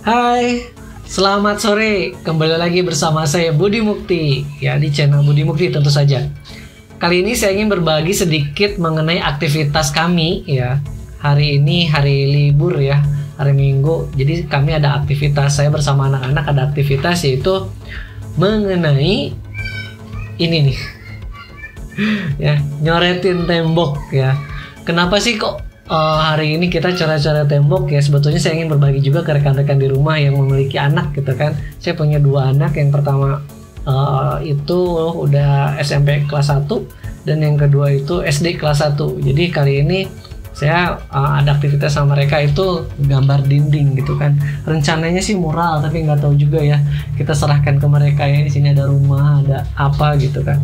Hai, selamat sore. Kembali lagi bersama saya Budi Mukti, ya di channel Budi Mukti tentu saja. Kali ini saya ingin berbagi sedikit mengenai aktivitas kami ya. Hari ini hari libur ya, hari Minggu. Jadi kami ada aktivitas, saya bersama anak-anak ada aktivitas yaitu mengenai ini nih. Ya, nyoretin tembok ya. Kenapa sih kok hari ini kita coret-coret tembok ya? Sebetulnya saya ingin berbagi juga ke rekan-rekan di rumah yang memiliki anak gitu kan. Saya punya 2 anak, yang pertama itu udah SMP kelas 1 dan yang kedua itu SD kelas 1. Jadi kali ini saya ada aktivitas sama mereka itu gambar dinding gitu kan. Rencananya sih mural tapi nggak tahu juga ya. Kita serahkan ke mereka ya, di sini ada rumah, ada apa gitu kan.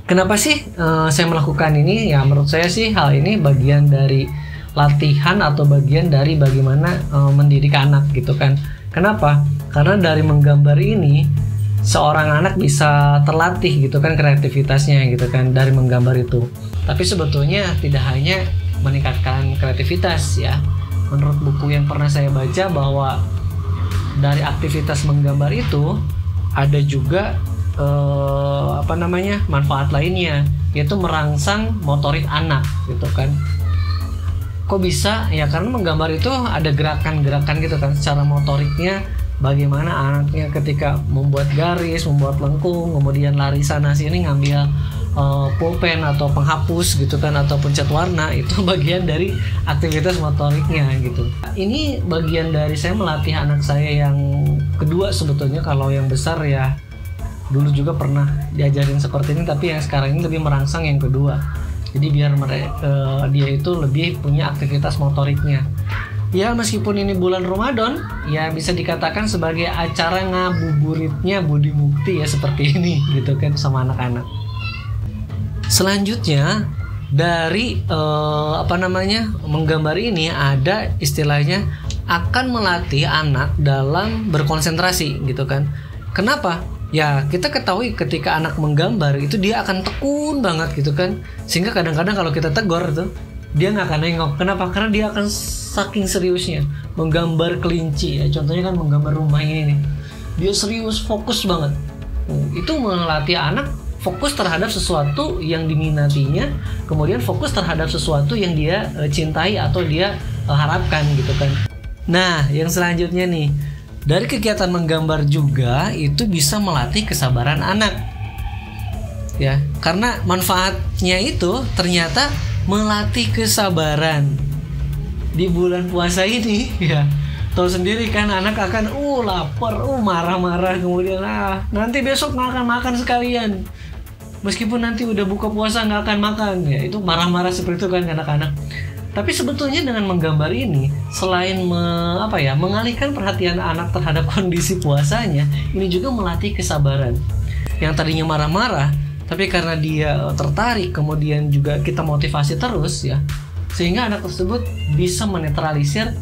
Kenapa sih saya melakukan ini? Ya menurut saya sih hal ini bagian dari latihan atau bagian dari bagaimana mendidik anak gitu kan. Kenapa? Karena dari menggambar ini seorang anak bisa terlatih gitu kan kreativitasnya gitu kan dari menggambar itu. Tapi sebetulnya tidak hanya meningkatkan kreativitas ya. Menurut buku yang pernah saya baca bahwa dari aktivitas menggambar itu ada juga manfaat lainnya, yaitu merangsang motorik anak gitu kan. Kok bisa? Ya karena menggambar itu ada gerakan-gerakan gitu kan secara motoriknya, bagaimana anaknya ketika membuat garis, membuat lengkung, kemudian lari sana sini ngambil pulpen atau penghapus gitu kan, ataupun cat warna, itu bagian dari aktivitas motoriknya gitu. Ini bagian dari saya melatih anak saya yang kedua sebetulnya. Kalau yang besar ya dulu juga pernah diajarin seperti ini, tapi yang sekarang ini lebih merangsang yang kedua. Jadi biar dia itu lebih punya aktivitas motoriknya. Ya meskipun ini bulan Ramadan, ya bisa dikatakan sebagai acara ngabuburitnya Budi Mukti ya, seperti ini gitu kan sama anak-anak. Selanjutnya dari menggambar ini ada istilahnya akan melatih anak dalam berkonsentrasi gitu kan. Kenapa? Ya kita ketahui ketika anak menggambar itu dia akan tekun banget gitu kan, sehingga kadang-kadang kalau kita tegur tuh dia nggak akan nengok. Kenapa? Karena dia akan saking seriusnya menggambar kelinci ya, contohnya kan menggambar rumah ini nih, dia serius fokus banget. Itu melatih anak fokus terhadap sesuatu yang diminatinya, kemudian fokus terhadap sesuatu yang dia cintai atau dia harapkan gitu kan. Nah yang selanjutnya nih, dari kegiatan menggambar juga itu bisa melatih kesabaran anak ya, karena manfaatnya itu ternyata melatih kesabaran. Di bulan puasa ini ya tahu sendiri kan, anak akan lapar, marah-marah, kemudian nanti besok nggak akan makan sekalian, meskipun nanti udah buka puasa nggak akan makan ya, itu marah-marah seperti itu kan anak-anak. Tapi sebetulnya dengan menggambar ini, selain mengalihkan perhatian anak terhadap kondisi puasanya, ini juga melatih kesabaran. Yang tadinya marah-marah, tapi karena dia tertarik, kemudian juga kita motivasi terus ya, sehingga anak tersebut bisa menetralisir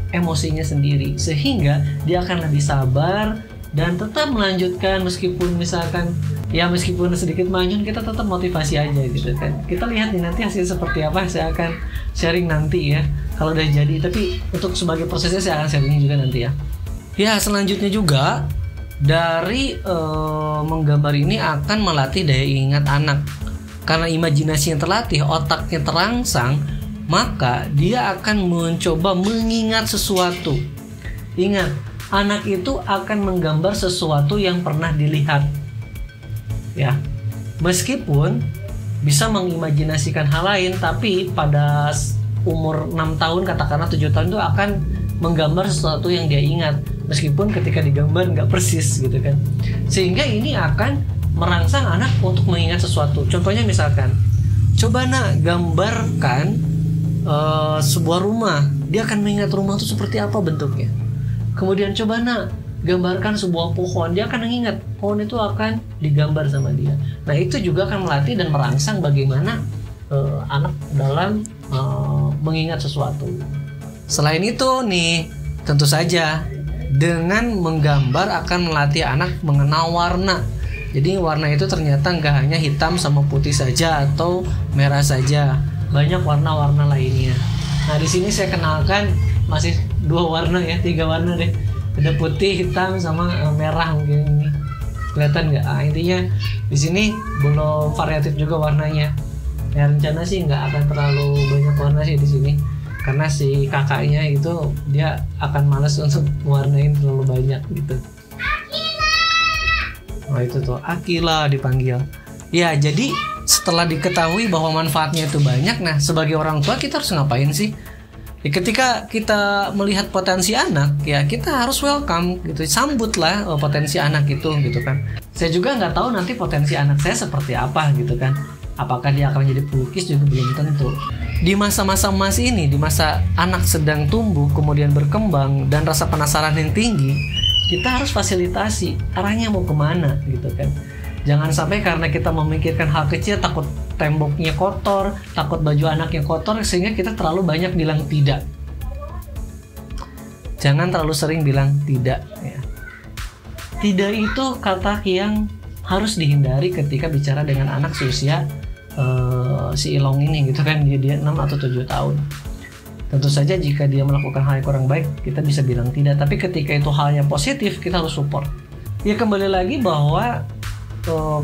emosinya sendiri, sehingga dia akan lebih sabar dan tetap melanjutkan meskipun sedikit manyun, kita tetap motivasi aja gitu kan. Kita lihat nih nanti hasil seperti apa, saya akan sharing nanti ya kalau udah jadi, tapi untuk sebagai prosesnya saya akan sharing juga nanti ya. Ya selanjutnya juga dari menggambar ini akan melatih daya ingat anak. Karena imajinasi yang terlatih, otaknya terangsang, maka dia akan mencoba mengingat sesuatu. Ingat, anak itu akan menggambar sesuatu yang pernah dilihat ya, meskipun bisa mengimajinasikan hal lain, tapi pada umur 6 tahun katakanlah 7 tahun itu akan menggambar sesuatu yang dia ingat, meskipun ketika digambar nggak persis gitu kan. Sehingga ini akan merangsang anak untuk mengingat sesuatu. Contohnya misalkan, coba nak gambarkan sebuah rumah, dia akan mengingat rumah itu seperti apa bentuknya. Kemudian coba nak gambarkan sebuah pohon, dia akan mengingat pohon itu akan digambar sama dia. Nah itu juga akan melatih dan merangsang bagaimana anak dalam mengingat sesuatu. Selain itu nih, tentu saja dengan menggambar akan melatih anak mengenal warna. Jadi warna itu ternyata nggak hanya hitam sama putih saja atau merah saja, banyak warna-warna lainnya. Nah di sini saya kenalkan masih 2 warna ya, 3 warna deh. Ada putih, hitam, sama merah mungkin ini. Kelihatan nggak? Intinya di sini belum variatif juga warnanya. Ya rencana sih nggak akan terlalu banyak warna sih di sini, karena si kakaknya itu dia akan malas untuk mewarnain terlalu banyak gitu. Oh itu tuh Akila dipanggil. Ya jadi setelah diketahui bahwa manfaatnya itu banyak, nah sebagai orang tua kita harus ngapain sih? Ya, ketika kita melihat potensi anak, ya kita harus welcome gitu, sambutlah potensi anak itu gitu kan. Saya juga nggak tahu nanti potensi anak saya seperti apa gitu kan. Apakah dia akan jadi pelukis juga belum tentu. Di masa-masa emas ini, di masa anak sedang tumbuh kemudian berkembang dan rasa penasaran yang tinggi, kita harus fasilitasi arahnya mau kemana gitu kan. Jangan sampai karena kita memikirkan hal kecil, takut temboknya kotor, takut baju anaknya kotor, sehingga kita terlalu banyak bilang tidak. Jangan terlalu sering bilang tidak ya. Tidak itu kata yang harus dihindari ketika bicara dengan anak seusia si Ilong ini gitu kan. Dia 6 atau 7 tahun. Tentu saja jika dia melakukan hal yang kurang baik, kita bisa bilang tidak. Tapi ketika itu hal yang positif, kita harus support. Ya kembali lagi bahwa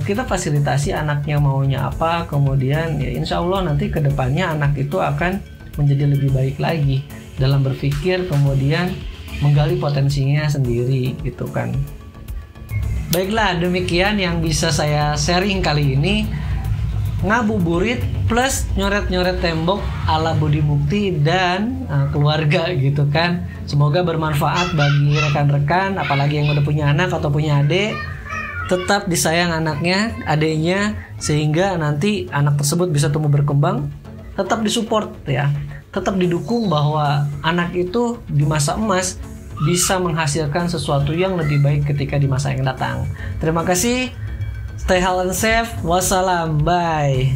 kita fasilitasi anaknya maunya apa, kemudian ya insya Allah nanti kedepannya anak itu akan menjadi lebih baik lagi dalam berpikir, kemudian menggali potensinya sendiri gitu kan. Baiklah, demikian yang bisa saya sharing kali ini. Ngabuburit plus nyoret-nyoret tembok ala Budi Mukti dan keluarga gitu kan. Semoga bermanfaat bagi rekan-rekan, apalagi yang udah punya anak atau punya adik. Tetap disayang anaknya, adiknya, sehingga nanti anak tersebut bisa tumbuh berkembang. Tetap disupport ya, tetap didukung bahwa anak itu di masa emas bisa menghasilkan sesuatu yang lebih baik ketika di masa yang datang. Terima kasih, stay healthy and safe, wassalam, bye.